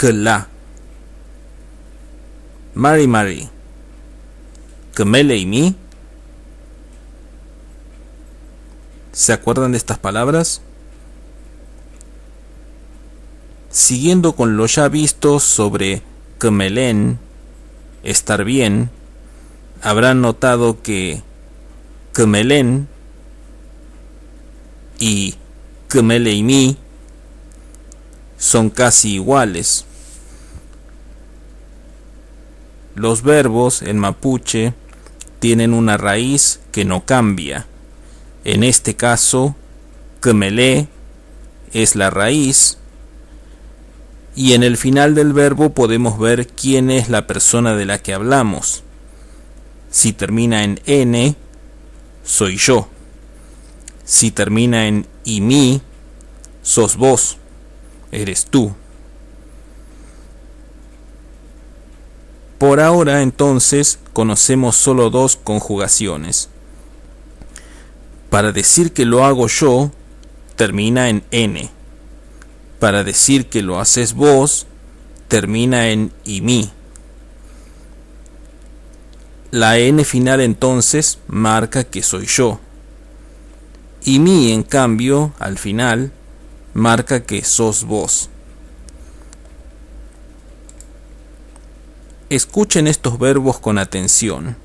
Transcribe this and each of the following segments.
que la. Mari Mari, que mele y mi. ¿Se acuerdan de estas palabras? Siguiendo con lo ya visto sobre kemelen, estar bien, habrán notado que kemelen y kemeleimi son casi iguales. Los verbos en mapuche tienen una raíz que no cambia. En este caso, kemele es la raíz, y en el final del verbo podemos ver quién es la persona de la que hablamos. Si termina en n, soy yo. Si termina en imi, sos vos, eres tú. Por ahora, entonces, conocemos solo dos conjugaciones. Para decir que lo hago yo, termina en n. Para decir que lo haces vos, termina en imi. La n final entonces marca que soy yo. Imi, en cambio, al final, marca que sos vos. Escuchen estos verbos con atención.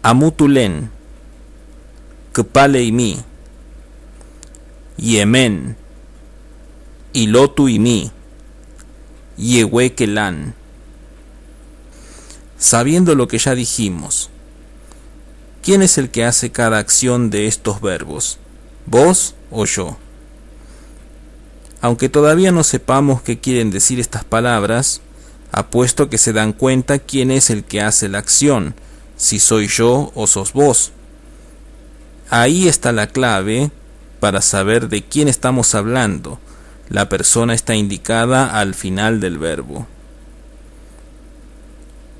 Amutulen, kepale imi, yemen, ilotu imi, yehuekelan. Sabiendo lo que ya dijimos, ¿quién es el que hace cada acción de estos verbos? ¿Vos o yo? Aunque todavía no sepamos qué quieren decir estas palabras, apuesto que se dan cuenta quién es el que hace la acción, si soy yo o sos vos. Ahí está la clave para saber de quién estamos hablando. La persona está indicada al final del verbo.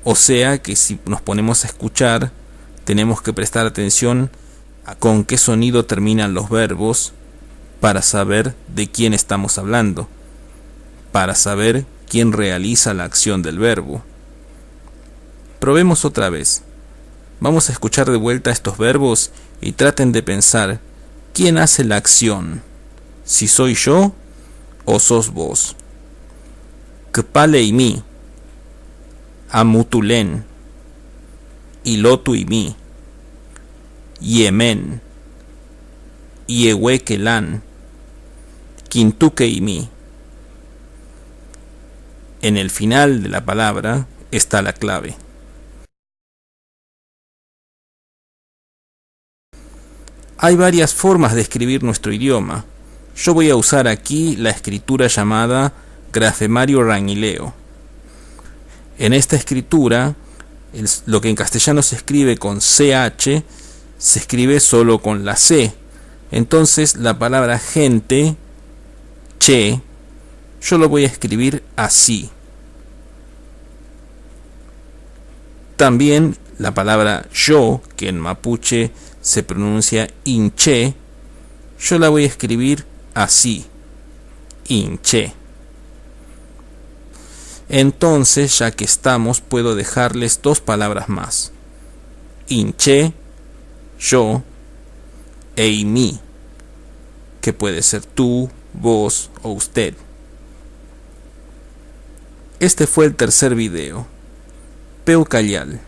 O sea que si nos ponemos a escuchar, tenemos que prestar atención a con qué sonido terminan los verbos para saber de quién estamos hablando, para saber quién realiza la acción del verbo. Probemos otra vez. Vamos a escuchar de vuelta estos verbos y traten de pensar quién hace la acción, si soy yo o sos vos. Kepale y mi, amutulen, ilotu y mi, yemen, yehuekelan, quintuque y mi. En el final de la palabra está la clave. Hay varias formas de escribir nuestro idioma. Yo voy a usar aquí la escritura llamada grafemario ranileo. En esta escritura, lo que en castellano se escribe con CH, se escribe solo con la C. Entonces la palabra gente, che, yo lo voy a escribir así. También la palabra yo, que en mapuche se pronuncia inche, yo la voy a escribir así, inche. Entonces, ya que estamos, puedo dejarles dos palabras más. Inche, yo, e imi, que puede ser tú, vos o usted. Este fue el tercer video. Peu Callal.